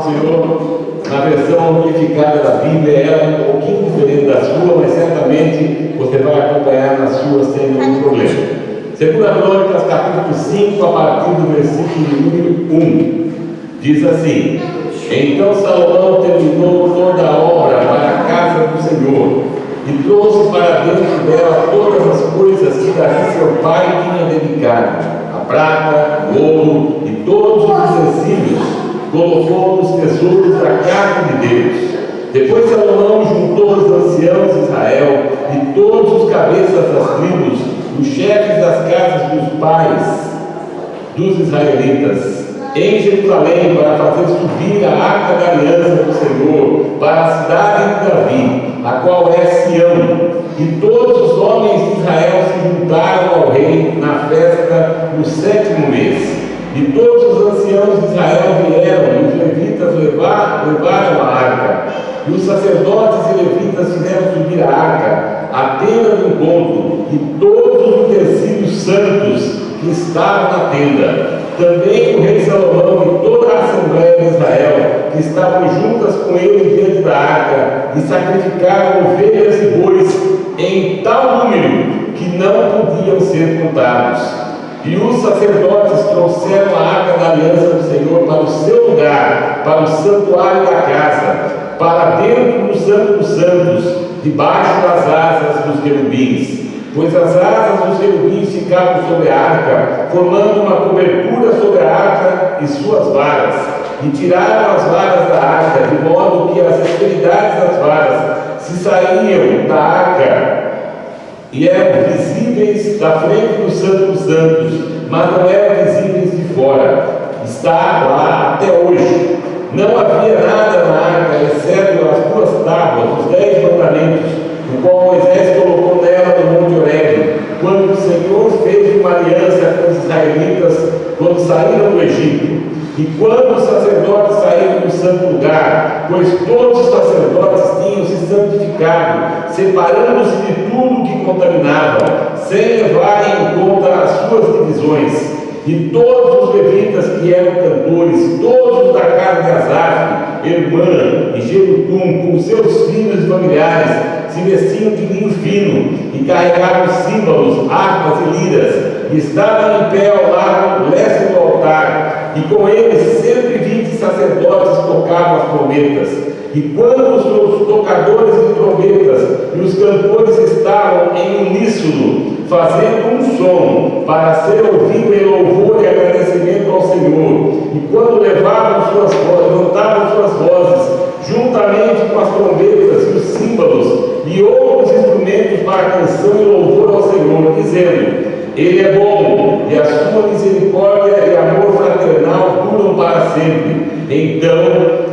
Senhor, na versão amplificada da Bíblia, ela é um pouquinho diferente da sua, mas certamente você vai acompanhar na sua sem nenhum problema. 2 Crônicas, capítulo 5, a partir do versículo número 1, diz assim: Então Salomão terminou toda a obra para a casa do Senhor e trouxe para dentro dela todas as coisas que Davi seu pai tinha dedicado, a prata, o ouro e todos os utensílios, colocou nos tesouros da casa de Deus. Depois Salomão juntou os anciãos de Israel e todos os cabeças das tribos, os chefes das casas dos pais dos israelitas, em Jerusalém, para fazer subir a arca da aliança do Senhor para a cidade de Davi, a qual é Sião. E todos os homens de Israel se juntaram ao rei na festa no 7º mês. E todos os anciãos de Israel vieram, e os levitas levaram a arca. E os sacerdotes e levitas fizeram subir a arca, a tenda do encontro, e todos os utensílios santos que estavam na tenda. Também o rei Salomão e toda a Assembleia de Israel, que estavam juntas com ele diante da arca, e sacrificaram ovelhas e bois em tal número que não podiam ser contados. E os sacerdotes trouxeram a arca da aliança do Senhor para o seu lugar, para o santuário da casa, para dentro do Santo dos Santos, debaixo das asas dos querubins. Pois as asas dos querubins ficavam sobre a arca, formando uma cobertura sobre a arca e suas varas. E tiraram as varas da arca, de modo que as extremidades das varas se saíam da arca e eram visíveis da frente do Santo dos Santos, mas não eram visíveis de fora. Está lá até hoje. Não havia nada na arca, exceto as 2 tábuas, os 10 mandamentos, o qual Moisés colocou nela no Monte Horebe, quando o Senhor fez uma aliança com os israelitas quando saíram do Egito. E quando os sacerdotes saíram do santo lugar, pois todos os sacerdotes tinham se santificado, separando-se de tudo que contaminava, sem levarem em conta as suas divisões. E todos os levitas que eram cantores, todos da casa de Asaf, Irmã e Jedutum, com seus filhos e familiares, se vestiam de linho fino e carregavam símbolos, harpas e liras, e estavam em pé ao lado leste do altar, e com eles 120 sacerdotes tocavam as trombetas. E quando os tocadores de trombetas e os cantores estavam em uníssono, fazendo um som para ser ouvido em louvor e agradecimento ao Senhor, e quando levantavam suas vozes, juntamente com as trombetas e os símbolos e outros instrumentos para a canção e louvor ao Senhor, dizendo: Ele é bom, e a sua misericórdia e amor fraternal duram para sempre. Então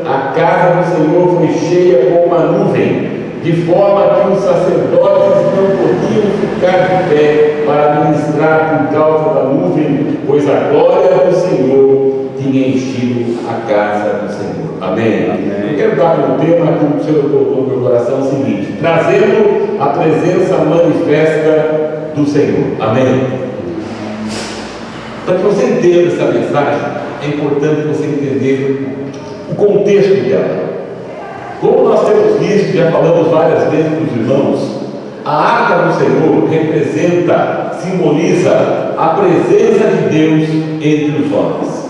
a casa do Senhor foi cheia com uma nuvem, de forma que os sacerdotes não podiam ficar de pé para ministrar por causa da nuvem, pois a glória do Senhor tinha enchido a casa do Senhor. Amém? Amém. Eu quero dar um tema que o Senhor colocou no meu coração: o seguinte: trazendo a presença manifesta do Senhor. Amém? Para que você entenda essa mensagem, é importante você entender o contexto dela. Como nós temos visto, já falamos várias vezes para os irmãos, a arca do Senhor representa, simboliza a presença de Deus entre os homens.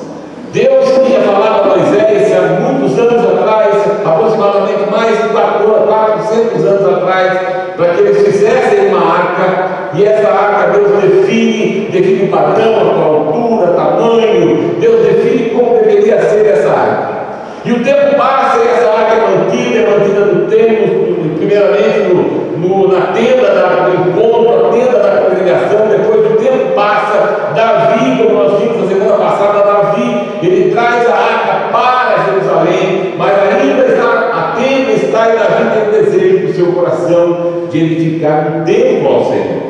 Deus tinha falado a Moisés há muitos anos atrás, aproximadamente mais de 400 anos atrás, para que eles fizessem uma arca, e essa arca Deus define o padrão, a altura, tamanho, Deus define como deveria ser essa arca. E o tempo passa e essa arca é mantida no templo, primeiramente na tenda do encontro, a tenda da congregação. Depois o tempo passa, Davi, como nós vimos na semana passada, ele traz a arca para Jerusalém, mas ainda a tenda está, e Davi tem o desejo do seu coração de edificar um templo ao Senhor,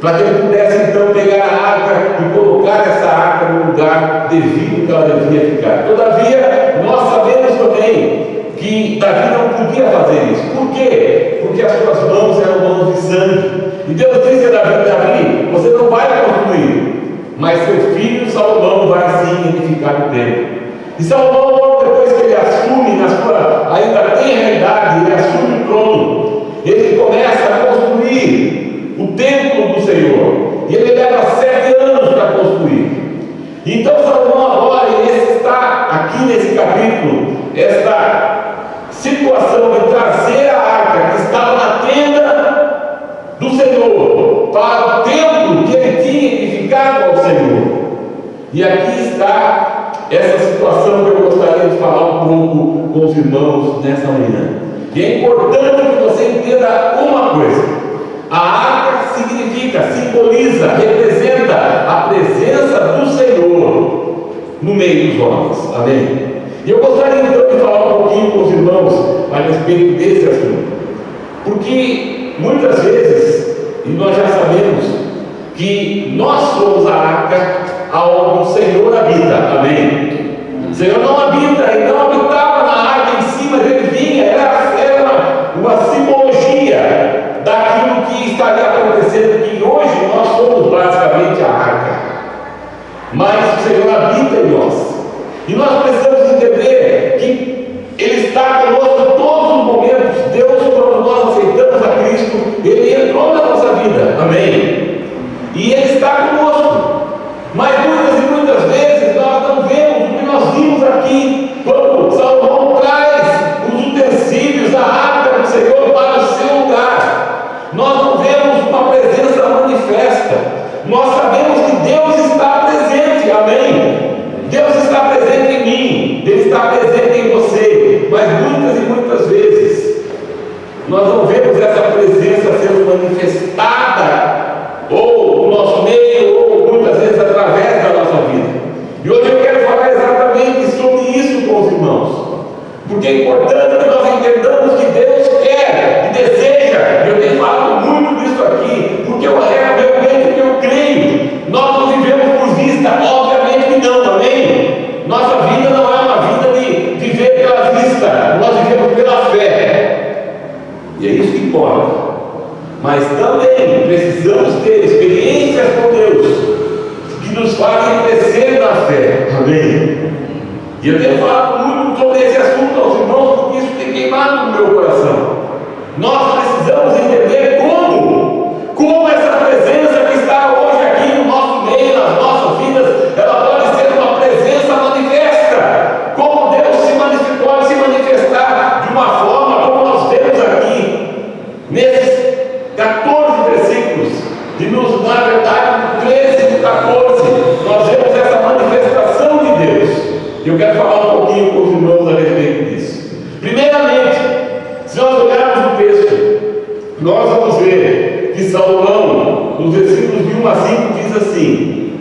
para que ele pudesse então pegar a arca e colocar essa arca no lugar devido que ela devia ficar. Todavia, nós sabemos também que Davi não podia fazer isso. Por quê? Porque as suas mãos eram mãos de sangue. E Deus disse a Davi: você não vai construir, mas seu filho Salomão vai sim edificar o templo. E Salomão, logo depois que ele ele assume na sua ainda tenra idade, ele assume o trono, ele começa a construir o templo do Senhor, e ele leva 7 anos para construir. Então Salomão agora, ele está aqui nesse capítulo, esta situação de trazer a arca que estava na tenda do Senhor para o templo que ele tinha edificado ao Senhor. E aqui está essa situação que eu gostaria de falar um pouco com os irmãos nessa manhã. E é importante que você entenda uma coisa: a arca significa, simboliza, representa a presença do Senhor no meio dos homens. Amém? E eu gostaria então de falar um pouquinho com os irmãos a respeito desse assunto, porque muitas vezes, e nós já sabemos, que nós somos a arca aonde o Senhor habita. Amém? O Senhor não habita, ele não habitava na arca em si, mas ele vinha, era uma simbologia daquilo que estaria acontecendo, que hoje nós somos basicamente a arca, mas o Senhor habita em nós, e nós precisamos entender que ele está conosco em todos os momentos. Deus, quando nós aceitamos a Cristo, ele entrou na nossa vida. Amém? E ele está conosco. Mas muitas vezes nós não vemos o que nós vimos aqui, quando Salomão traz os utensílios, a arca do Senhor para o seu lugar. Nós não vemos uma presença manifesta. Nós sabemos que Deus está presente. Amém? Deus está presente em mim, Ele está presente em você. Mas muitas vezes nós não vemos essa presença sendo manifestada, ou no nosso meio, ou muitas vezes através da nossa vida. E hoje eu quero falar exatamente sobre isso com os irmãos, porque é importante que nós entendamos que Deus quer e deseja, e eu tenho falado muito disso aqui, porque é realmente o que eu creio. Nós não vivemos por vista, obviamente que não. Amém? Nossa vida não é uma vida de viver pela vista, nós vivemos pela fé, e é isso que importa. Mas também precisamos ter experiências com Deus que nos fazem crescer na fé. Amém? E eu tenho falado muito sobre esse assunto aos irmãos, porque isso tem queimado no meu coração. Nós precisamos entender como essa presença que está hoje aqui no nosso meio, nas nossas vidas, ela pode ser uma presença manifesta. Como Deus pode se manifestar de uma forma como nós vemos aqui nesses 14 versículos, na verdade no 13 e 14, nós vemos essa manifestação de Deus. Eu quero falar um pouquinho com os irmãos a respeito disso. Primeiramente, se nós olharmos o texto, nós vamos ver que Salomão, nos versículos de 1 a 5, diz assim: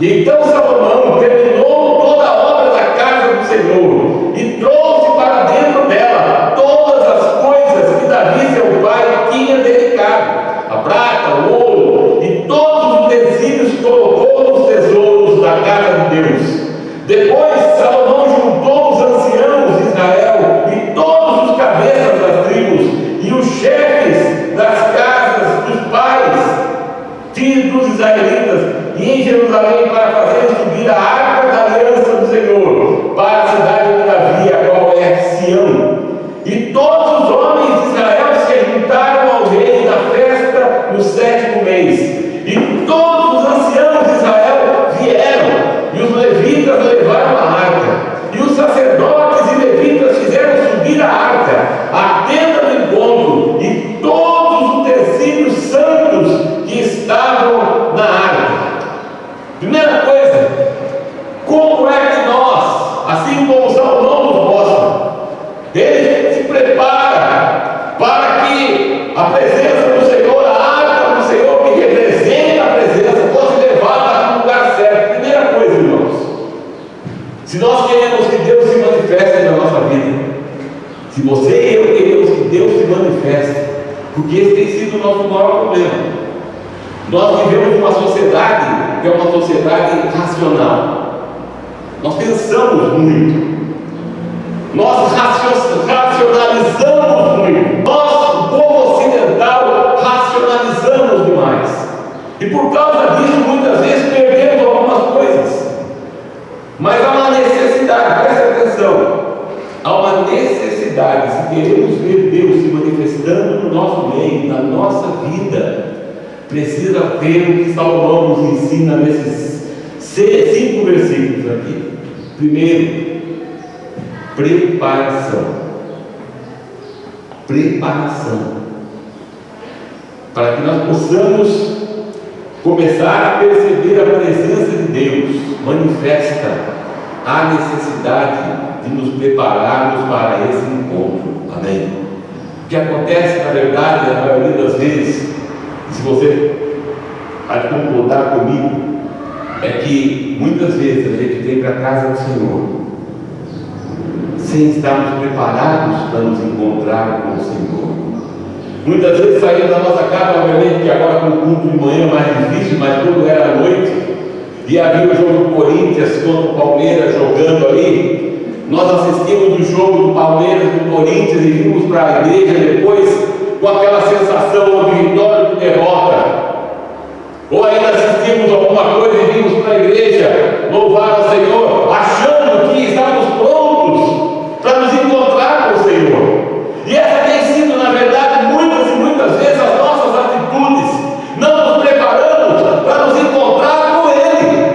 então Salomão terminou toda a obra da casa do Senhor e trouxe para dentro dela todas as coisas que Davi, seu pai, tinha dedicado, a prata, o ouro e todos os utensílios colocou nos tesouros da casa de Deus. Depois Salomão juntou os anciãos de Israel e todos os cabeças das tribos e os chefes das casas dos pais, filhos dos israelitas, e em Jerusalém para fazer subir a arca da aliança do Senhor para a cidade de Davi, a qual é Sião. E todos os homens de Israel se juntaram ao rei na festa no 7º mês. E todos os anciãos de Israel vieram, e os levitas levaram a arca. E os sacerdotes e levitas fizeram subir a arca, a tenda do encontro, e todos os utensílios santos que estavam na arca. Primeira coisa, como é que nós, assim como Salomão nos mostra, ele se prepara para que a presença do Senhor, a arca do Senhor que representa a presença, fosse levada para o lugar certo. Primeira coisa, irmãos, se nós queremos que Deus se manifeste na nossa vida, se você e eu queremos que Deus se manifeste, porque esse tem sido o nosso maior problema. Nós vivemos uma sociedade que é uma sociedade racional. Nós pensamos muito, nós racionalizamos muito. Nós, o povo ocidental, racionalizamos demais, e por causa disso muitas vezes perdemos algumas coisas. Mas há uma necessidade, presta atenção, queremos ver Deus se manifestando no nosso meio, na nossa vida, precisa ver o que Salomão nos ensina nesses 5 versículos aqui. Primeiro, preparação. Preparação. Para que nós possamos começar a perceber a presença de Deus, manifesta a necessidade de nos prepararmos para esse encontro. Amém? O que acontece, na verdade, a maioria das vezes, se você pode concordar comigo, é que muitas vezes a gente vem para a casa do Senhor sem estarmos preparados para nos encontrar com o Senhor. Muitas vezes saímos da nossa casa, obviamente que agora com o culto de manhã é mais difícil, mas quando era à noite e havia o jogo do Corinthians contra o Palmeiras jogando ali, nós assistimos o jogo do Palmeiras com o Corinthians e vimos para a igreja depois com aquela sensação ou de vitória ou de derrota. Ou ainda assistimos alguma coisa e vimos para a igreja louvar ao Senhor, achando que estávamos prontos para nos encontrar com o Senhor. E essa tem sido, na verdade, muitas e muitas vezes as nossas atitudes. Não nos preparamos para nos encontrar com Ele.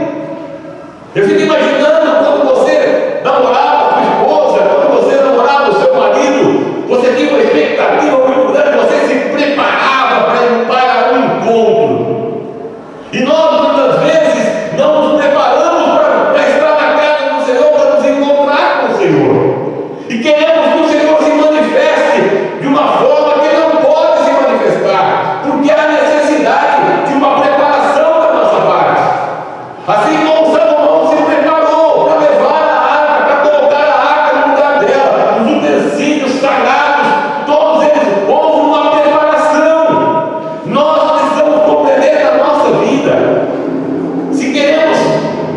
Eu fico imaginando quando você namorava a sua esposa, quando você namorava o seu marido, você tinha uma expectativa muito grande, você se preparava para um encontro. E nós muitas vezes não nos preparamos para estar na casa do Senhor, para nos encontrar com o Senhor. E queremos que o Senhor se manifeste de uma forma que Ele não pode se manifestar, porque há necessidade de uma preparação da nossa parte. Assim como Salomão se preparou para levar a arca, para colocar a arca no lugar dela, os utensílios sagrados, todos eles, houve uma preparação. Nós precisamos compreender a nossa vida, se queremos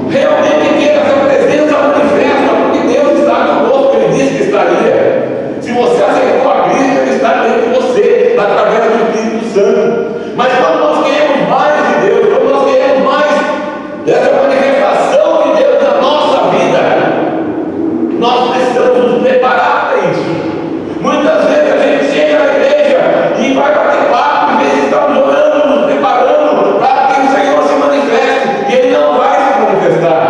realmente que essa presença manifesta, porque Deus está conosco, Ele disse que estaria. Se você aceitou a Cristo, Ele está dentro de você, através do Espírito Santo. Mas quando nós queremos mais de Deus, quando nós queremos mais dessa manifestação de Deus na nossa vida, nós precisamos nos preparar para isso. Muitas vezes a gente chega na igreja e vai bater papo, às vezes estamos orando, nos preparando para que o Senhor se manifeste, e Ele não vai se manifestar.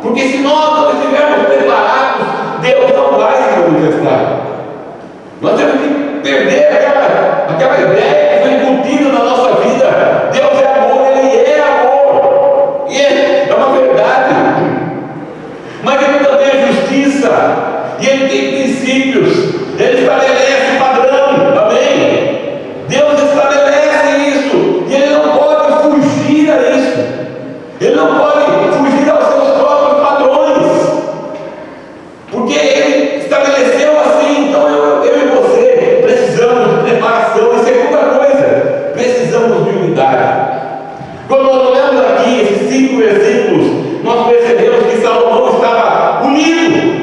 Porque se nós não estivermos preparados, Deus não vai se manifestar. Nós temos que perder aquela ideia que foi incutida na nossa vida. Deus é amor, Ele é amor. E é uma verdade. Mas Ele também é justiça. E Ele tem princípios. Ele estabelece padrão. Amém? Deus estabelece isso. E Ele não pode fugir a isso. Ele não pode fugir aos seus próprios padrões. Porque Ele estabeleceu assim. Então eu e você precisamos de preparação. E segunda coisa, precisamos de unidade. Quando nós olhamos aqui esses 5 versículos, nós percebemos que Salomão estava unido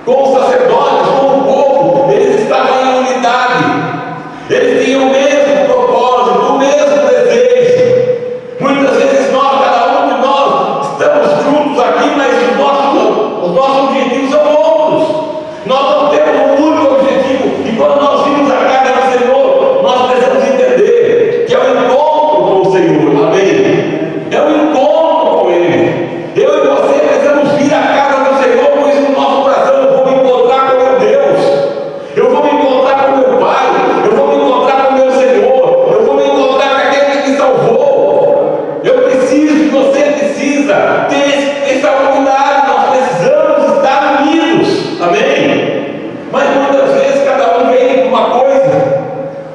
com os sacerdotes, com o povo. Eles estavam em unidade. Eles tinham o mesmo propósito, o mesmo desejo. Muitas vezes nós, cada um de nós, estamos juntos aqui, mas os nossos objetivos são outros. Nós não temos um único objetivo. E quando nós vimos a casa do Senhor, nós precisamos entender que é o encontro com o Senhor. Amém? É o encontro com Ele. Eu e você precisamos vir à casa do Senhor com isso no nosso coração. Eu vou me encontrar com meu Deus. Eu vou me encontrar com meu Pai. Eu vou me encontrar com meu Senhor. Eu vou me encontrar com aquele que me salvou. Eu preciso, você precisa ter essa unidade. Nós precisamos estar unidos. Amém? Mas muitas vezes cada um vem com uma coisa,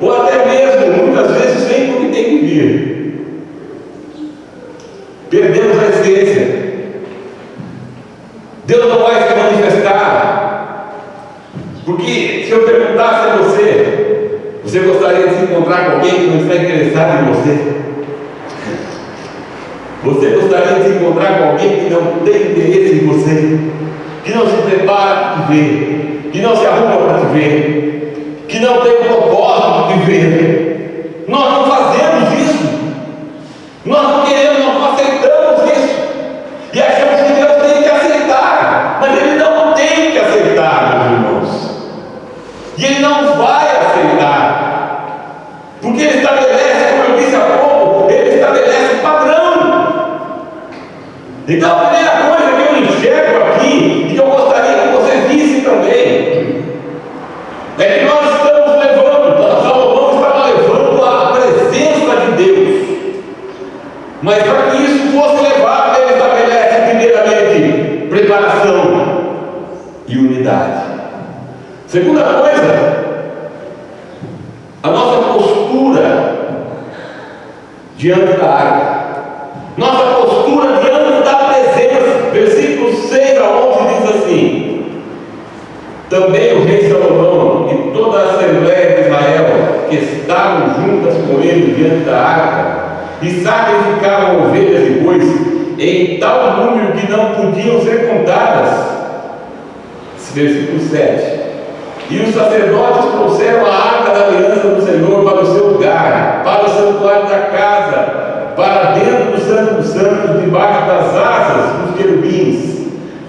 ou até mesmo muitas vezes vem porque tem que vir. Perdemos a essência. Deus não vai se manifestar. Porque se eu perguntasse a você gostaria de se encontrar com alguém que não está interessado em você? Você gostaria de se encontrar com alguém que não tem interesse em você? Que não se prepara para te ver? Que não se arruma para te ver? Que não tem propósito de ver? Nós não fazemos isso. Nós não queremos, nós não aceitamos isso. E achamos que Deus tem que aceitar. Mas Ele não tem que aceitar, meus irmãos. Porque ele estabelece, como eu disse há pouco, ele estabelece padrão. Então a primeira coisa que eu enxergo aqui, e que eu gostaria que você visse também, é que nós estamos levando, Salomão estava levando a presença de Deus. Mas para que isso fosse levado, ele estabelece primeiramente preparação e unidade. Segunda coisa, a nossa postura diante da arca. Nossa postura diante da presença. Versículos 6 a 11 diz assim: também o rei Salomão e toda a assembleia de Israel, que estavam juntas com ele diante da arca, e sacrificavam ovelhas e bois em tal número que não podiam ser contadas. Versículo 7: e os sacerdotes trouxeram a arca da aliança do Senhor para o seu lugar, para o santuário da casa, para dentro do Santo dos Santos, debaixo das asas dos querubins,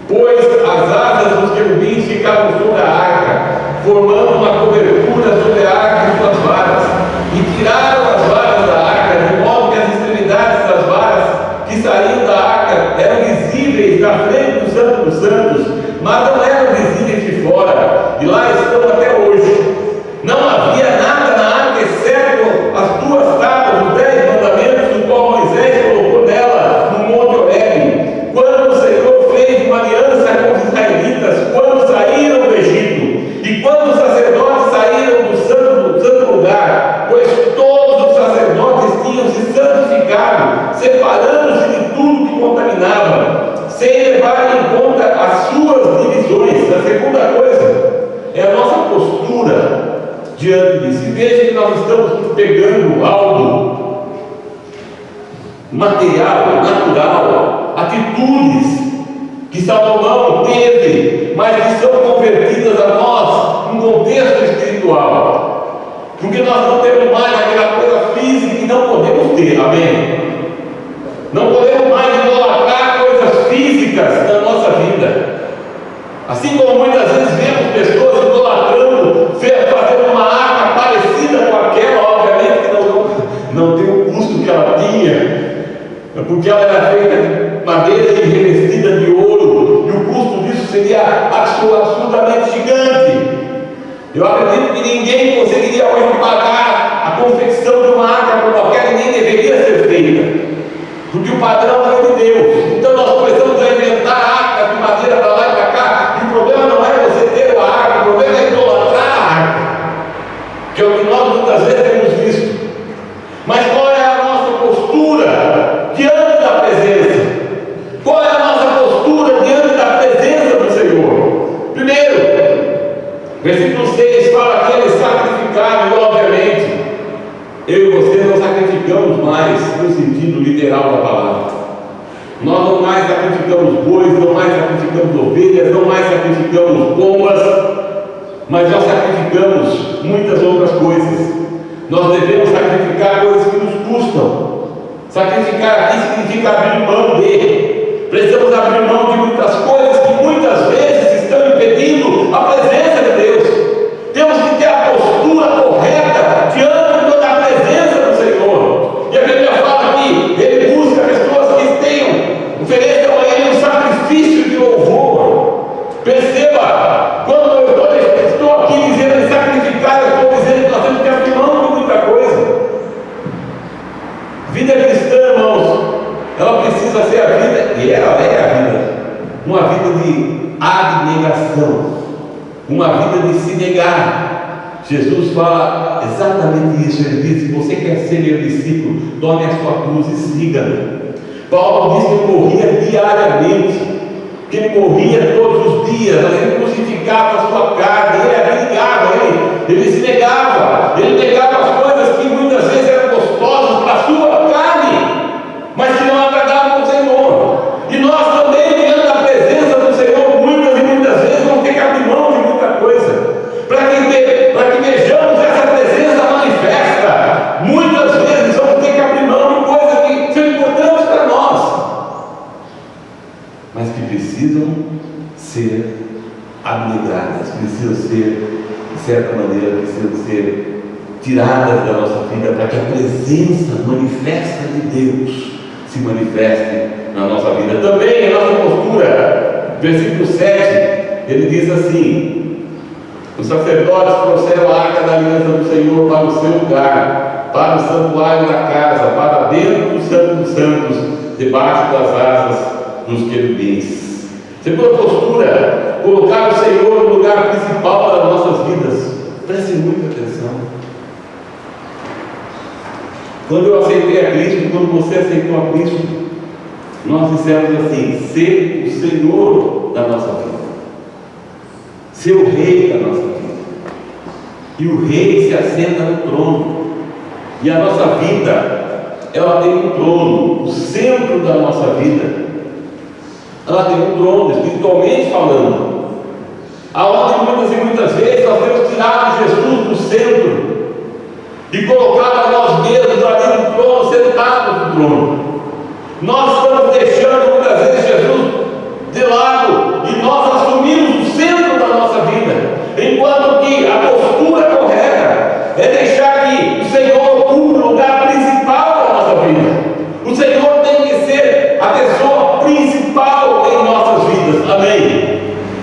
pois as asas dos querubins ficavam sobre a arca, formando uma cobertura sobre a arca e suas varas, e tiraram as varas da arca, de modo que as extremidades das varas que saíam da arca eram visíveis na frente do Santo dos Santos, mas não eram visíveis de fora, e lá estão até hoje. Não havia nada na arca exceto as duas tábuas, os 10 mandamentos, do qual Moisés colocou nela no Monte Horebe, quando o Senhor fez uma aliança com os israelitas, quando saíram do Egito, e quando os sacerdotes saíram do santo lugar, pois todos os sacerdotes tinham se santificado, separando-se de tudo que contaminava, sem levar em conta as suas divisões. A segunda coisa é a nossa postura diante disso. E veja que nós estamos pegando algo material, natural, atitudes que Salomão teve, mas que são convertidas a nós num contexto espiritual, porque nós não temos mais aquela coisa física que não podemos ter, amém? Não podemos mais idolatrar coisas físicas na nossa vida. Assim como muitas vezes vemos pessoas idolatrando, fazendo uma arca parecida com aquela, obviamente que não tem o custo que ela tinha, porque ela era feita de madeira e revestida de ouro, e o custo disso seria absolutamente gigante. Eu acredito que ninguém conseguiria hoje pagar a confecção de uma arca como aquela, e nem deveria ser feita, porque o padrão foi de Deus. Então nós começamos a inventar arcas de madeira para lá e para cá, e o problema não é você ter a arca, o problema é idolatrar a arca, que é o que nós muitas vezes temos visto. Mas qual é a nossa postura diante da presença? Qual é a nossa postura diante da presença do Senhor? Primeiro, versículo 6 fala que eles sacrificaram, e obviamente eu e você não sacrificamos mais no sentido literal da palavra. Nós não mais sacrificamos bois, não mais sacrificamos ovelhas, não mais sacrificamos pombas, mas nós sacrificamos muitas outras coisas. Nós devemos sacrificar coisas que nos custam. Sacrificar aqui significa abrir mão de. Precisamos abrir mão de muitas coisas que muitas vezes estão impedindo a presença de Deus. Temos que ter a postura correta diante da presença do Senhor. E a Bíblia fala que Ele busca pessoas que ofereçam a Ele um sacrifício de louvor. Perceba, quando eu estou aqui dizendo de sacrificar, eu estou dizendo que nós temos que abrir mão de muita coisa. Vida cristã, irmãos, ela precisa ser a vida, e ela é a vida, uma vida de abnegação, uma vida de se negar. Jesus fala exatamente isso. Ele diz: se você quer ser meu discípulo, tome a sua cruz e siga-me. Paulo diz que ele morria diariamente, que ele morria todos os dias, ele crucificava a sua carne, ele abnegava, ele se negava, ele negava as coisas que muitas vezes eram gostosas para a sua carne, mas que não agradavam ao Senhor. E nós também, diante da presença do Senhor, muitas e muitas vezes vamos ter que abrir mão de muita coisa, para que vejamos essa presença manifesta. Muitas vezes vamos ter que abrir mão de coisas que são importantes para nós, mas que precisam ser abnegadas, precisam ser, de certa maneira, precisam ser tiradas da nossa vida, para que a presença manifesta de Deus se manifeste na nossa vida. Também a nossa postura, versículo 7, ele diz assim: os sacerdotes trouxeram a arca da aliança do Senhor para o seu lugar, para o santuário da casa, para dentro do Santo dos Santos, debaixo das asas dos querubins. Segunda postura, colocar o Senhor no lugar principal das nossas vidas. Preste muita atenção. Quando eu aceitei a Cristo, quando você aceitou a Cristo, nós dissemos assim: ser o Senhor da nossa vida, ser o Rei da nossa vida. E o Rei se assenta no trono. E a nossa vida, ela tem um trono, o centro da nossa vida. Ela tem um trono, espiritualmente falando, aonde muitas vezes nós temos tirado Jesus do centro e colocado a nós mesmos ali no trono, sentados no trono. Nós estamos deixando muitas vezes Jesus de lado e nós assumimos o centro da nossa vida, enquanto que a postura correta é deixar que o Senhor ocupe o lugar principal da nossa vida. O Senhor tem que ser a pessoa principal em nossas vidas, amém?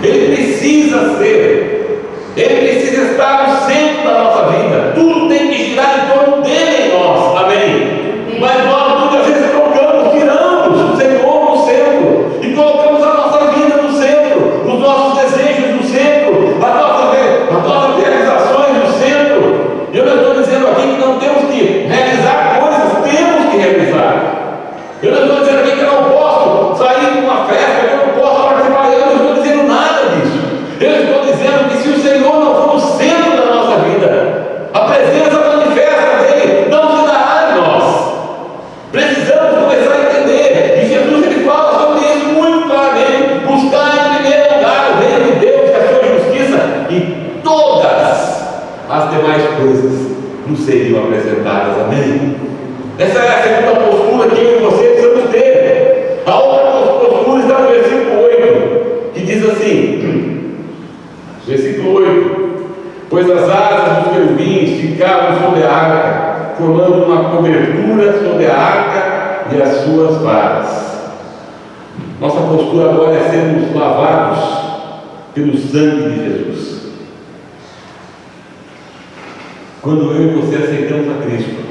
Ele precisa ser, ele precisa estar no centro da nossa vida, tudo tem que girar em torno dele em nós, amém? Mas nós muitas vezes tiramos o Senhor no centro e colocamos a nossa vida no centro, os nossos desejos no centro, as nossas realizações no centro. Eu não estou dizendo aqui que não temos que realizar coisas, temos que realizar. Eu não estou dizendo aqui que eu não posso sair de uma festa, que eu não posso participar, eu não estou dizendo nada disso. Eu estou dizendo que se o Senhor não for o centro da nossa vida, a presença manifesta dele não se dará em nós. Precisamos começar a entender, e Jesus ele fala sobre isso muito claramente: buscar em primeiro lugar o reino de Deus e a sua justiça, e todas as demais coisas nos seriam apresentadas, amém? Essa é a segunda postura que eu e você precisamos ter. A outra postura está no versículo 8, que diz assim, versículo 8: pois as asas dos querubins ficavam sobre a arca, formando uma cobertura sobre a arca e as suas varas. Nossa postura agora é sermos lavados pelo sangue de Jesus. Quando eu e você aceitamos a Cristo,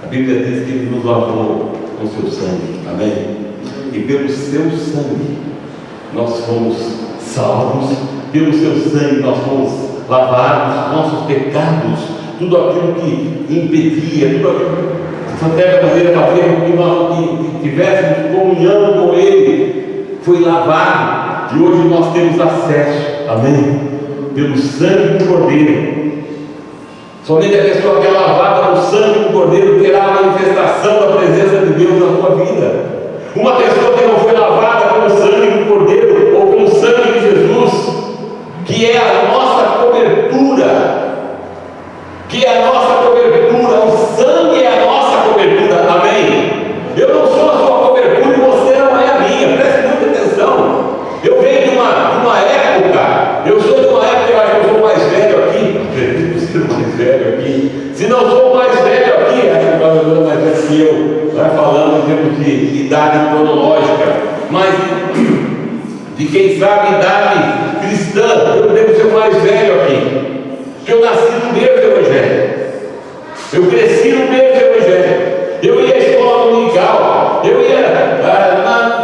a Bíblia diz que Ele nos lavou com seu sangue, amém? E pelo seu sangue nós fomos salvos, pelo seu sangue nós fomos lavados, nossos pecados, tudo aquilo que impedia, tudo aquilo que de certa maneira fazia com que nós tivéssemos comunhão com Ele, foi lavado, e hoje nós temos acesso, amém? Pelo sangue do Cordeiro. Somente a pessoa que é lavada no sangue do Cordeiro terá a manifestação da presença de Deus na sua vida. Uma pessoa que não foi lavada pelo sangue do Cordeiro ou pelo sangue de Jesus, que é a nossa cobertura, o sangue é a nossa cobertura, amém? Eu não sou a sua cobertura e você não é a minha, preste muita atenção. Eu venho de uma época, eu sou de uma época, eu acho que eu sou mais velho aqui, se não sou mais velho aqui, acho que o mais velho que eu, vai falando em termos de idade cronológica, mas de quem sabe idade cristã, eu devo ser o mais velho aqui, porque eu nasci no meio do Evangelho, eu cresci no meio do Evangelho, eu ia à escola dominical, eu ia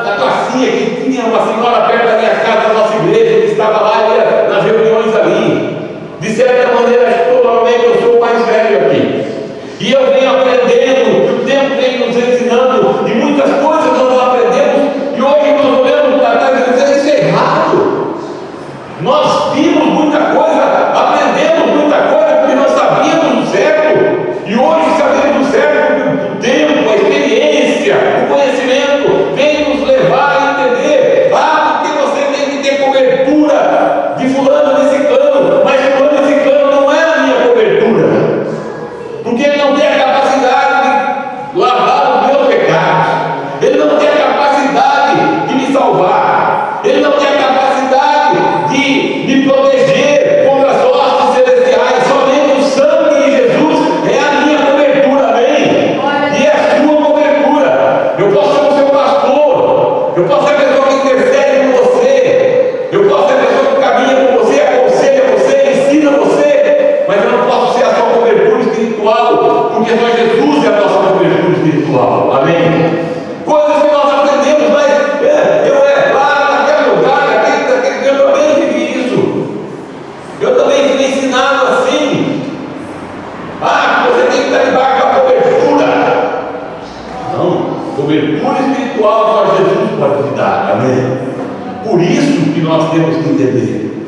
na classinha que tinha uma senhora perto da minha casa, da nossa igreja, que estava lá, ia nas reuniões ali. De certa maneira, provavelmente eu sou o mais velho aqui, e eu venho aprendendo, o tempo vem nos ensinando, e muitas coisas nós aprendemos, e hoje nós olhamos para trás e dizemos: isso é errado. Nós vimos muita coisa, aprendemos muita coisa, porque nós sabíamos o certo, e hoje sabemos o certo, porque o tempo, a experiência, o conhecimento vem nos levar a entender: porque você tem que ter cobertura de fulano, de ciclano, mas fulano e ciclano não é a minha cobertura, porque ele não tem a capacidade de lavar os meus pecados, ele não tem a capacidade de me salvar, ele não tem a capacidade de me proteger contra as hostes celestiais. Somente o sangue de Jesus porque só Jesus é a nossa cobertura espiritual. Amém? Coisas que nós aprendemos, mas lá naquele lugar, eu também vivi isso. Eu também fui ensinado assim. Você tem que estar debaixo da cobertura. Não, cobertura espiritual só Jesus pode te dar. Amém? Por isso que nós temos que entender.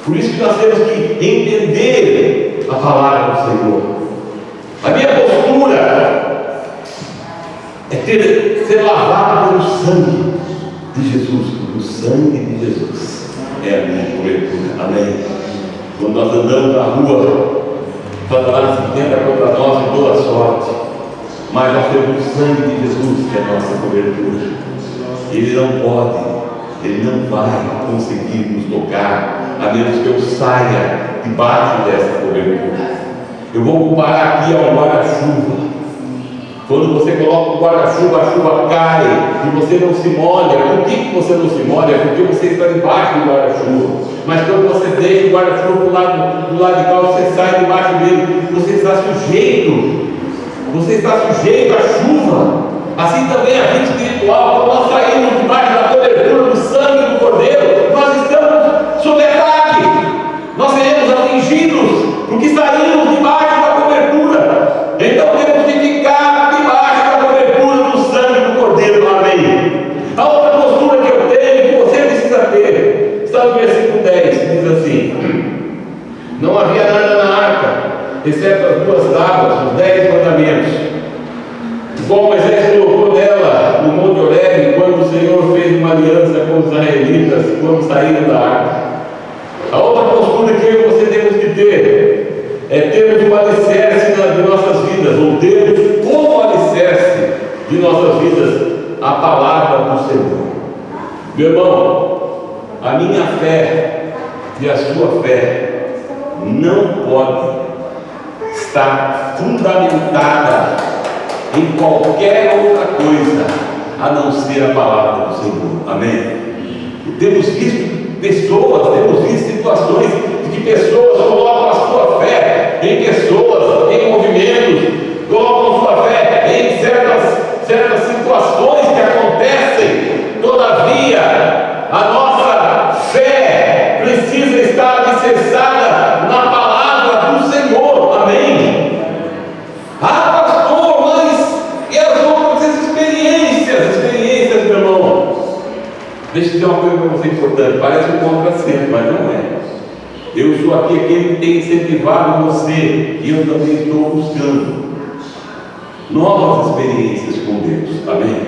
Por isso que nós temos que entender a palavra do Senhor. A minha postura é ser lavado pelo sangue de Jesus. O sangue de Jesus é a minha cobertura. Amém? Quando nós andamos na rua, Satanás se tenta contra nós de toda sorte, mas nós temos o sangue de Jesus que é a nossa cobertura. Ele não pode, ele não vai conseguir nos tocar, a menos que eu saia debaixo dessa cobertura. Eu vou comparar aqui ao guarda-chuva. Quando você coloca o guarda-chuva, a chuva cai e você não se molha. Por que você não se molha? Porque você está debaixo do guarda-chuva. Mas quando você deixa o guarda-chuva do lado de cá, você sai debaixo dele, você está sujeito. Você está sujeito à chuva. Assim também a vida espiritual. Quando nós saímos debaixo da cobertura do sangue do Cordeiro, nós estamos sob ataque. Nós seremos atingidos porque saímos debaixo da cobertura. Então temos que ficar debaixo da cobertura do sangue do Cordeiro. Amém? A outra postura que eu tenho, que você precisa ter, está no versículo 10, diz assim: não havia nada na arca, exceto as 2 tábuas, os 10 mandamentos, como Moisés colocou nela no Monte Horebe, quando o Senhor fez uma aliança com os israelitas, quando saíram da arca. A outra postura que eu e você temos que ter é termos um alicerce de nossas vidas, ou termos como alicerce de nossas vidas a palavra do Senhor. Meu irmão, a minha fé e a sua fé não pode estar fundamentada em qualquer outra coisa a não ser a palavra do Senhor. Amém? Temos visto pessoas, temos visto situações de que pessoas colocam a sua fé em pessoas, em movimentos, colocam a sua fé em certas situações que acontecem. Todavia, a nossa fé precisa estar alicerçada na palavra do Senhor. Amém? Pastor, mas e as outras experiências, meu irmão? Deixa eu dizer uma coisa para você importante. Parece um contrassenso, mas não é. Eu sou aqui aquele que tem incentivado você, e eu também estou buscando novas experiências com Deus. Amém?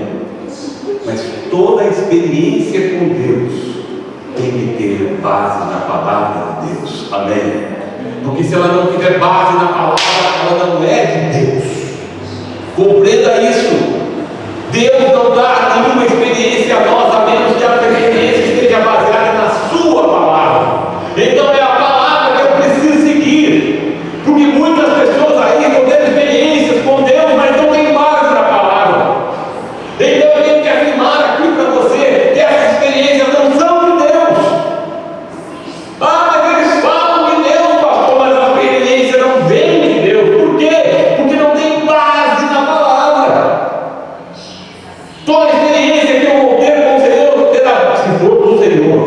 Mas toda experiência com Deus tem que ter base na palavra de Deus. Amém? Porque se ela não tiver base na palavra, ela não é de Deus. Compreenda isso. Deus não dá nenhuma experiência a nós, a menos que a experiência esteja baseada na sua palavra. Então é a palavra que eu preciso seguir. Porque muitas pessoas aí estão tendo experiências com Deus, mas não tem base na palavra. Então eu tenho que afirmar aqui para você que essas experiências não são de Deus. Mas eles falam de Deus, pastor, mas a experiência não vem de Deus. Por quê? Porque não tem base na palavra. Toda experiência que eu vou ter com o Senhor, se for do Senhor,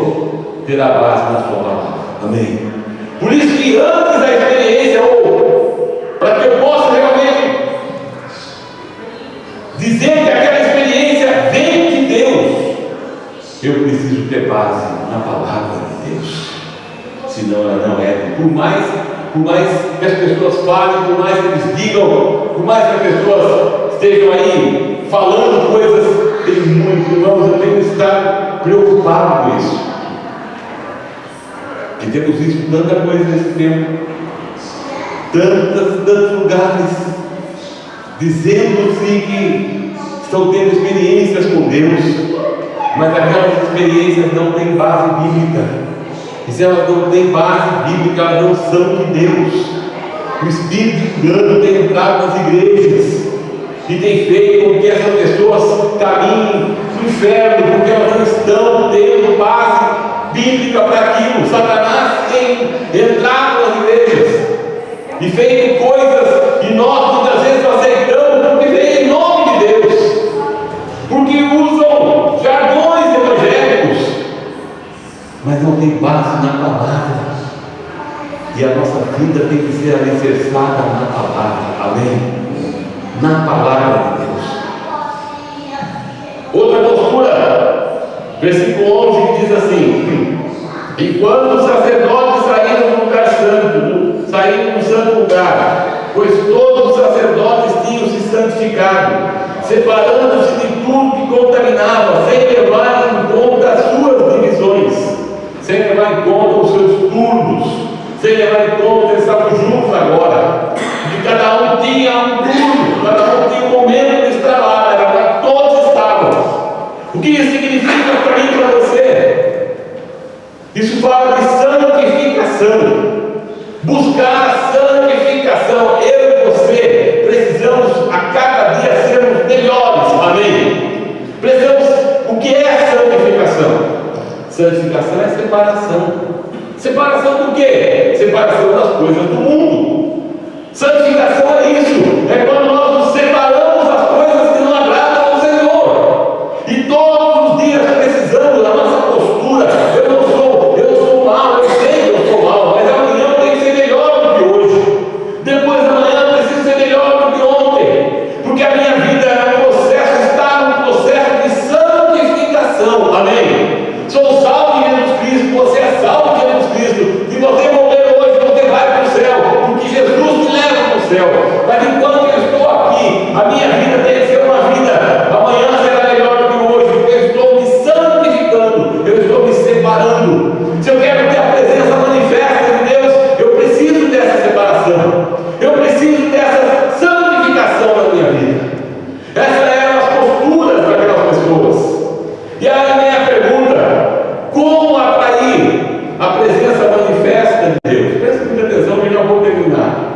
terá base na sua palavra. Amém? Por isso que antes da experiência, ou para que eu possa realmente dizer que aquela experiência vem de Deus, eu preciso ter base na palavra de Deus. Senão ela não é. Por mais que as pessoas falem, por mais que eles digam, por mais que as pessoas estejam aí falando coisas, tem muito, irmãos, eu tenho que estar preocupado com isso. E temos visto tanta coisa nesse tempo, tantos lugares dizendo-se que estão tendo experiências com Deus, mas aquelas experiências não têm base bíblica. E se elas não têm base bíblica, elas não são de Deus. O espírito de engano tem entrado nas igrejas e tem feito com que essas pessoas caminhem no inferno, porque elas não estão tendo base bíblica para aquilo. Satanás tem entrado nas igrejas e feito coisas que nós muitas vezes ser alicerçada na palavra, amém? Na palavra de Deus. Outra postura, versículo 11, que diz assim: enquanto os sacerdotes saíram do lugar santo, saíram do santo lugar, pois todos os sacerdotes tinham se santificado, separando-se de tudo que contaminava, sem levar em conta as suas divisões, sem levar em conta os seus turnos, sem levar em conta que eles estavam juntos agora, que cada um tinha um turno, cada um tinha um momento de estar lá, era para todos estavam. O que isso significa para mim e para você? Isso fala de santificação, buscar a santificação. Eu e você precisamos a cada dia sermos melhores, amém? Precisamos, o que é a santificação? Santificação é separação. Separação do quê? Separação das coisas do mundo. Santificação é isso, é quando nós nos separamos das coisas que não agradam ao Senhor. E todos os dias precisamos da nossa postura. Eu sou mal, eu sei que eu sou mal, mas amanhã eu tenho que ser melhor do que hoje. Depois da manhã eu preciso ser melhor do que ontem, porque a minha vida é um processo, está num processo de santificação, amém? Sou salvo em Jesus Cristo, você é salvo em Jesus Cristo. Se você morrer hoje, você vai para o céu, porque Jesus te leva para o céu. Mas enquanto eu estou aqui, a minha vida tem que ser uma vida, amanhã será melhor do que hoje, porque eu estou me santificando, eu estou me separando. Se eu quero ter a presença manifesta de Deus, eu preciso dessa separação, eu preciso dessa santificação na minha vida. Essas eram as posturas daquelas pessoas. E aí vem a pergunta: como atrair a presença manifesta de Deus? Presta muita atenção que eu já vou terminar.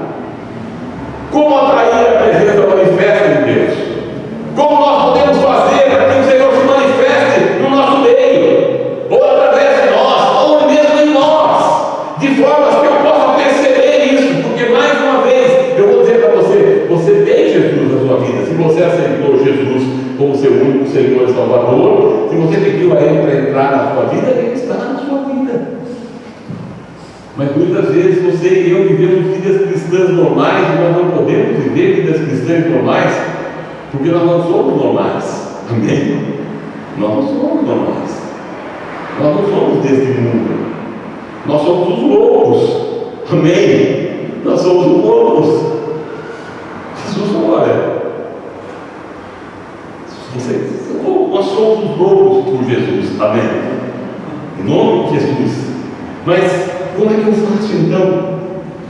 Como atrair a presença manifesta de Deus? Como nós podemos fazer para que o Senhor se manifeste no nosso meio, ou através de nós, ou mesmo em nós, de forma que eu possa perceber isso? Porque mais uma vez eu vou dizer para você: você tem Jesus na sua vida. Se você aceitou Jesus como seu único Senhor e Salvador, se você pediu a Ele para entrar na sua vida, Ele está na sua vida. Mas muitas vezes você e eu vivemos vidas cristãs normais, e nós não podemos viver vidas cristãs normais, porque nós não somos normais, amém? Nós não somos normais, nós não somos deste mundo, nós somos os loucos, amém? Nós somos os loucos. Jesus falou: olha, nós somos os loucos por Jesus, amém? Em nome de Jesus. Mas como é que eu faço então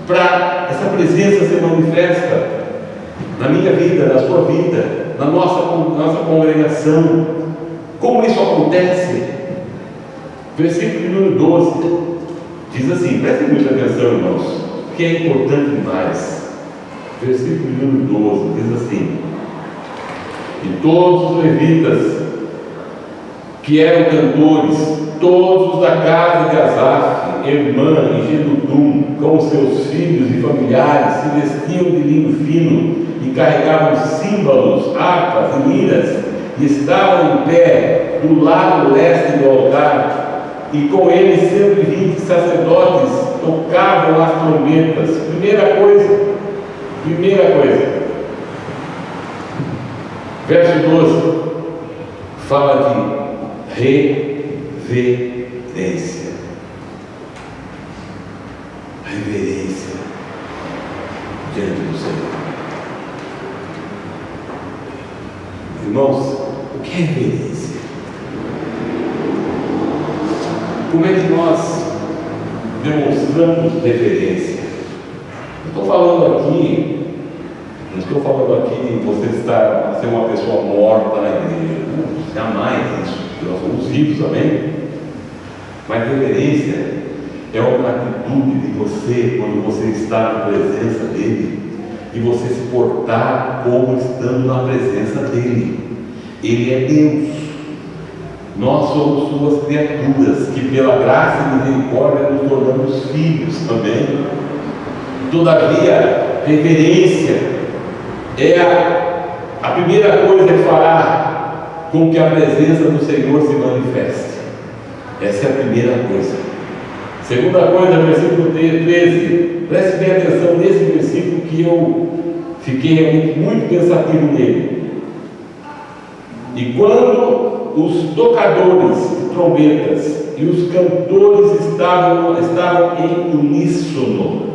para essa presença ser manifesta na minha vida, na sua vida, na nossa congregação? Como isso acontece? Versículo número 12 diz assim, prestem muita atenção, irmãos, que é importante demais. Versículo número 12 diz assim: e todos os levitas que eram cantores, todos os da casa de Asaf, Emã e Gedutum, com seus filhos e familiares, se vestiam de linho fino e carregavam símbolos, harpas e liras, e estavam em pé do lado leste do altar, e com eles 120 sacerdotes tocavam as trombetas. Primeira coisa, verso 12, fala de reverência. Reverência diante do Senhor. Irmãos, o que é reverência? Como é que nós demonstramos reverência? Não estou falando aqui de você ser uma pessoa morta na igreja. Não, jamais isso. Nós somos vivos, amém? Mas reverência é uma atitude de você, quando você está na presença dele, e você se portar como estando na presença dele. Ele é Deus. Nós somos suas criaturas, que pela graça e misericórdia nos tornamos filhos também. Todavia, reverência é a primeira coisa que fará com que a presença do Senhor se manifeste. Essa é a primeira coisa. Segunda coisa, versículo 13. Preste bem atenção nesse versículo que eu fiquei realmente muito pensativo nele. E quando os tocadores de trombetas e os cantores estavam em uníssono,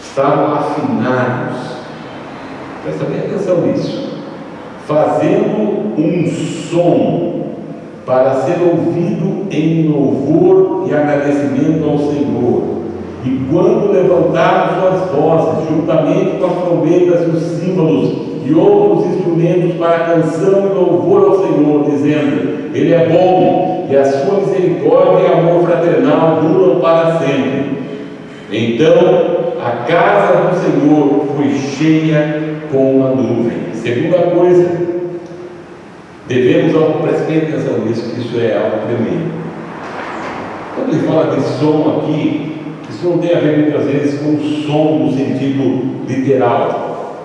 estavam afinados, presta bem atenção nisso, fazendo um som para ser ouvido em louvor e agradecimento ao Senhor. E quando levantaram suas vozes, juntamente com as trombetas e os símbolos e outros instrumentos para canção e louvor ao Senhor, dizendo: Ele é bom, e a sua misericórdia e amor fraternal duram para sempre. Então a casa do Senhor foi cheia com uma nuvem. Segunda coisa, devemos, prestar atenção nisso, que isso é algo tremendo. Quando ele fala de som aqui, isso não tem a ver muitas vezes com o som no sentido literal,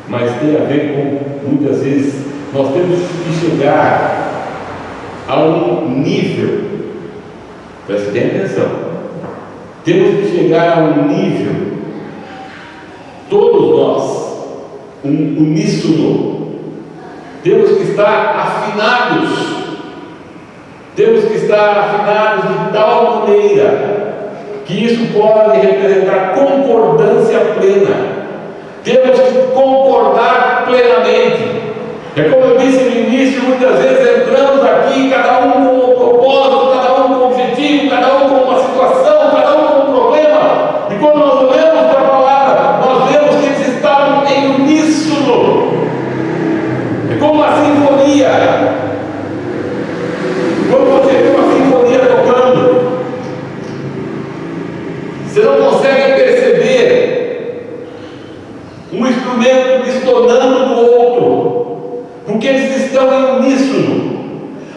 mas tem a ver com, muitas vezes, nós temos que chegar a um nível, preste bem atenção, temos que chegar a um nível, todos nós, uníssono, temos que estar afinados, de tal maneira que isso pode representar concordância plena. Temos que concordar plenamente. É como eu disse no início, muitas vezes entramos aqui, cada um com um propósito, cada um com um objetivo, cada um com uma situação, cada um com um problema. E quando nós olhamos para a palavra, nós vemos que eles estavam em uníssono. É como uma sinfonia. Quando você vê uma sinfonia tocando, você não consegue perceber um instrumento distonando do outro, porque eles estão em uníssono.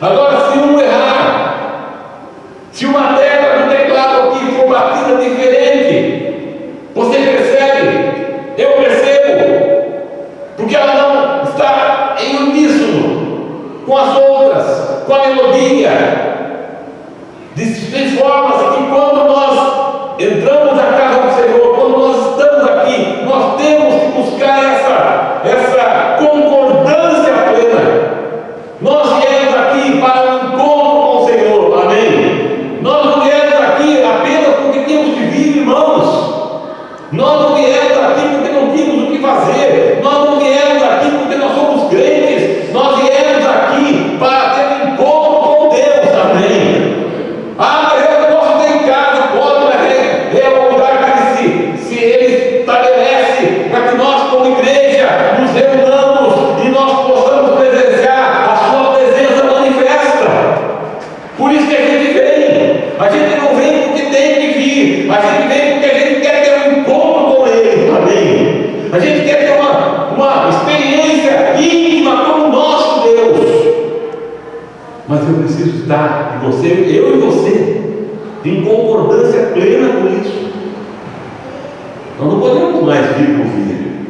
Agora, se um errar, se uma tecla do teclado aqui for batida diferente, você percebe? Eu percebo, porque ela não está em uníssono com as outras, com a melodia. De forma que quando nós entramos na casa do Senhor, quando nós estamos aqui, nós temos que buscar essa concordância plena. Nós viemos aqui para um encontro com o Senhor, amém? Nós não viemos aqui apenas porque temos que vir, irmãos. Nós não viemos aqui porque não tínhamos o que fazer. Nós não viemos aqui porque nós somos crentes. Nós viemos aqui para ter um encontro com Deus, amém? Ah, mas eu posso ter em casa, pode, mas é o lugar que se ele estabelece para que nós, como igreja, nos reunamos e nós possamos presenciar a sua presença manifesta. Por isso que a gente vem. A gente não vem porque tem que vir, a gente vem porque a gente quer ter um encontro com Ele, amém? A gente quer ter uma experiência íntima com o nosso Deus. Mas eu preciso estar, eu e você, em concordância plena com isso. Nós não podemos mais vir por vir.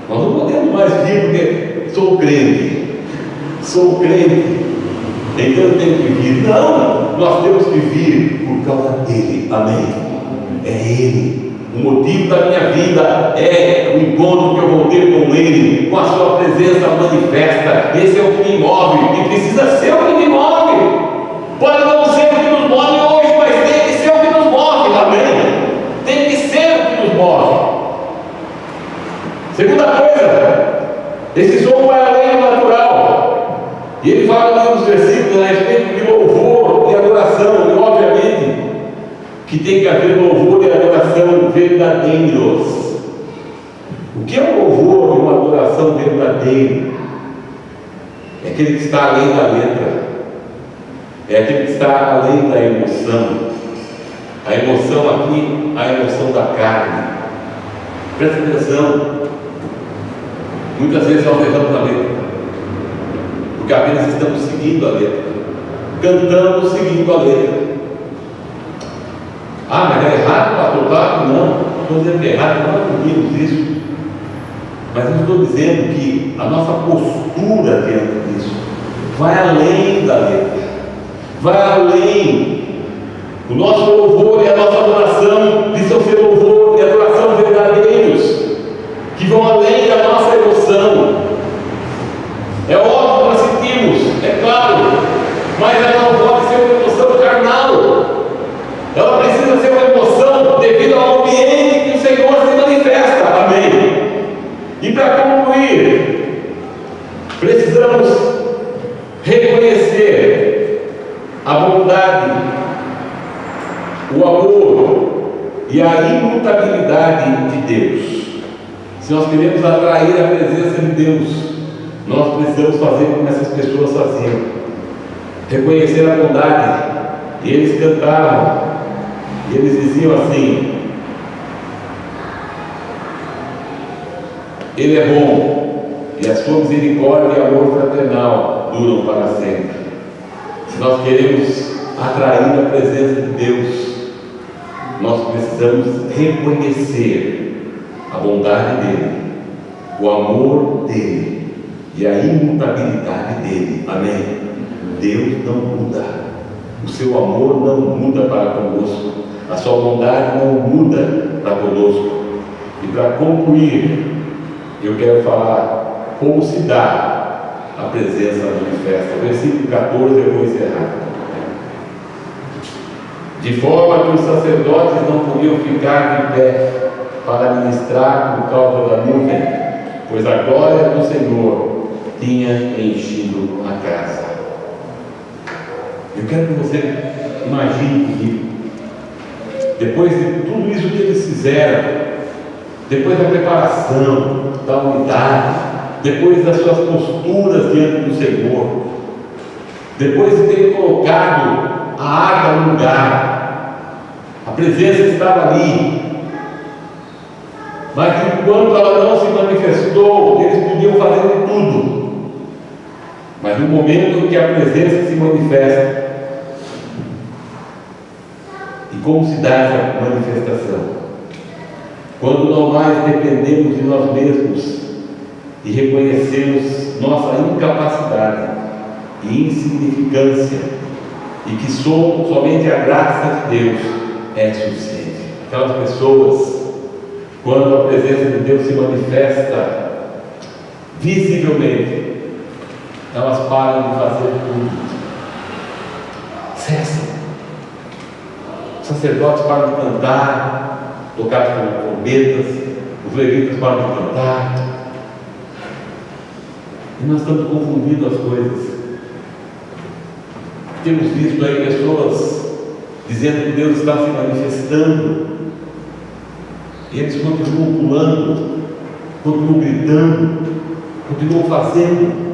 Nós não podemos mais vir porque sou crente, então eu tenho que vir. Não, nós temos que vir por causa dele, amém? É Ele. O motivo da minha vida é o encontro que eu vou ter com Ele, com a sua presença manifesta. Esse é o que me move, e precisa ser o que me move. Pode não ser o que nos move hoje, mas tem que ser o que nos move, amém? Tem que ser o que nos move. Segunda coisa, esse som vai além do natural. E ele fala nos versículos a respeito de louvor e adoração, e obviamente que tem que haver louvor e adoração verdadeiros. O que é um louvor e uma adoração verdadeira? É aquele que está além da letra, é aquele que está além da emoção. A emoção aqui, a emoção da carne. Presta atenção. Muitas vezes nós erramos a letra, porque apenas estamos seguindo a letra, cantamos seguindo a letra. Ah, mas é errado, pastor? Claro que não. Estou dizendo que é errado, nós não pedimos isso. Mas eu estou dizendo que a nossa postura diante disso vai além da letra. vai além. O nosso louvor e a nossa adoração precisam ser louvor e adoração verdadeiros, que vão além da nossa emoção. É óbvio que nós sentimos, é claro, mas ela não pode ser uma emoção carnal. Ela precisa ser uma emoção devido ao ambiente que o Senhor se manifesta. Amém. E para concluir, precisamos reconhecer a bondade, o amor e a imutabilidade de Deus. Se nós queremos atrair a presença de Deus, nós precisamos fazer como essas pessoas faziam: reconhecer a bondade. E eles cantavam, e eles diziam assim: Ele é bom, e a sua misericórdia e amor fraternal duram para sempre. Se nós queremos atrair a presença de Deus, nós precisamos reconhecer a bondade dEle, o amor dEle e a imutabilidade dEle. Amém? Deus não muda, o seu amor não muda para conosco, a sua bondade não muda para conosco. E para concluir, eu quero falar como se dá a presença manifesta. Versículo 14, eu vou encerrar. De forma que os sacerdotes não podiam ficar de pé para ministrar por causa da nuvem, pois a glória do Senhor tinha enchido a casa. Eu quero que você imagine comigo, depois de tudo isso que eles fizeram, depois da preparação, da unidade, depois das suas posturas diante do Senhor, depois de ter colocado a arca no lugar, a presença estava ali, mas enquanto ela não se manifestou, eles podiam fazer de tudo. Mas no momento em que a presença se manifesta, e como se dá essa manifestação? Quando não mais dependemos de nós mesmos e reconhecemos nossa incapacidade e insignificância, e que somente a graça de Deus é suficiente. Aquelas pessoas, quando a presença de Deus se manifesta visivelmente, elas param de fazer tudo, cessam. Os sacerdotes param de cantar, tocar com trombetas, os levitas param de cantar, e nós estamos confundindo as coisas. Temos visto aí pessoas dizendo que Deus está se manifestando, e eles continuam pulando, continuam gritando, continuam fazendo.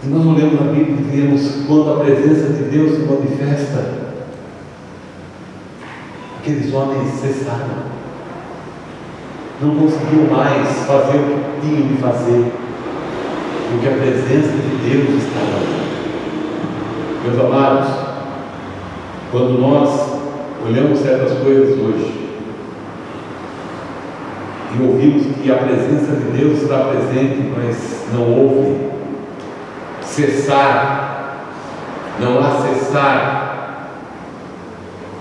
E nós olhamos a Bíblia e vemos quando a presença de Deus se manifesta, aqueles homens cessaram, não conseguiam mais fazer o que tinham de fazer, porque a presença de Deus estava ali. Meus amados, quando nós olhamos certas coisas hoje e ouvimos que a presença de Deus está presente, mas não houve cessar, não há cessar,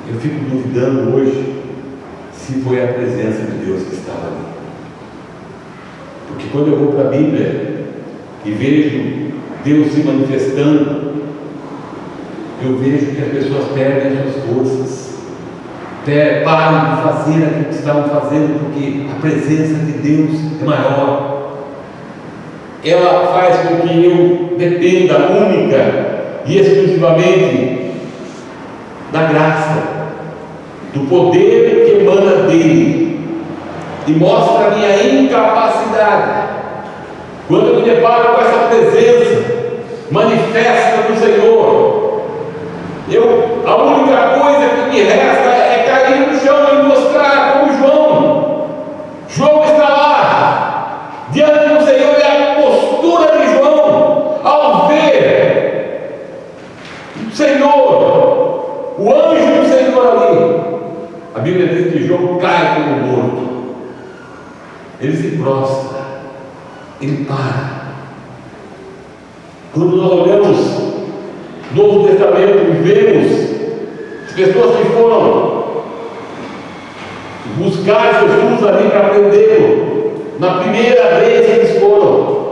eu fico duvidando hoje se foi a presença de Deus que estava ali. Porque quando eu vou para a Bíblia e vejo Deus se manifestando, eu vejo que as pessoas perdem as suas forças, param de fazer aquilo que estavam fazendo, porque a presença de Deus é maior. Ela faz com que eu dependa única e exclusivamente da graça, do poder que emana dele, e mostra a minha incapacidade. Quando eu me deparo com essa presença manifesta do Senhor, a única coisa que me resta é cair no chão e mostrar como João. João está lá, diante do Senhor, e a postura de João, ao ver o Senhor, o anjo do Senhor ali, a Bíblia diz que João cai como morto, ele se prostra, ele para. Quando nós olhamos Novo Testamento, e vemos as pessoas que foram buscar Jesus ali para aprendê-lo. Na primeira vez que eles foram,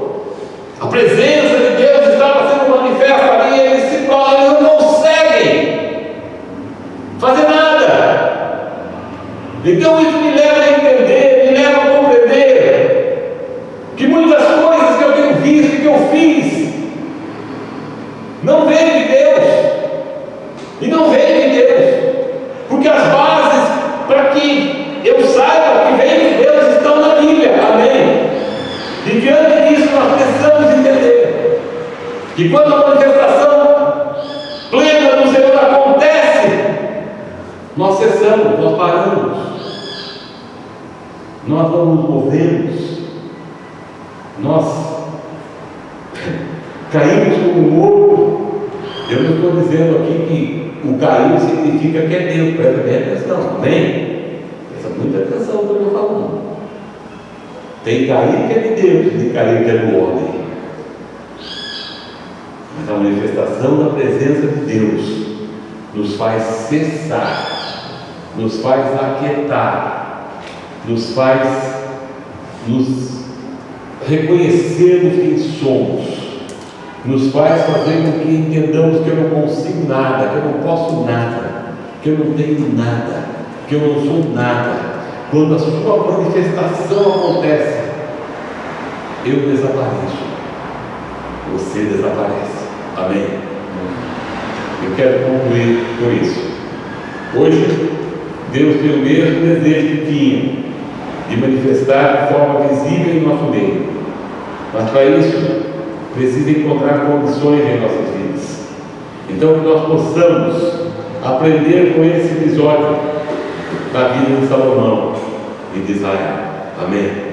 a presença de Deus estava sendo manifesta ali, eles se tornam, eles não conseguem fazer nada. Então isso me leva a entender, me leva a compreender que muitas coisas que eu tenho visto, que eu fiz, não vem de Deus, e não vem de Deus, porque as bases para que eu saiba que vem de Deus estão na Bíblia, amém? E diante disso nós precisamos entender que quando a manifestação plena do Senhor acontece, nós cessamos, nós paramos, nós não nos movemos, nós caímos como um morto. Eu não estou dizendo aqui que o cair significa que é Deus, presta bem atenção, amém? Presta muita atenção no que eu estou falando. Tem cair que é de Deus, tem cair que é do homem. Mas a manifestação da presença de Deus nos faz cessar, nos faz aquietar, nos faz nos reconhecermos quem somos, nos faz fazer com que entendamos que eu não consigo nada, que eu não posso nada, que eu não tenho nada, que eu não sou nada. Quando a sua manifestação acontece, eu desapareço, você desaparece, amém? Eu quero concluir com isso. Hoje Deus tem o mesmo desejo que tinha de manifestar de forma visível em nosso meio, mas para isso precisa encontrar condições em nossas vidas. Então que nós possamos aprender com esse episódio da vida de Salomão e de Israel, amém?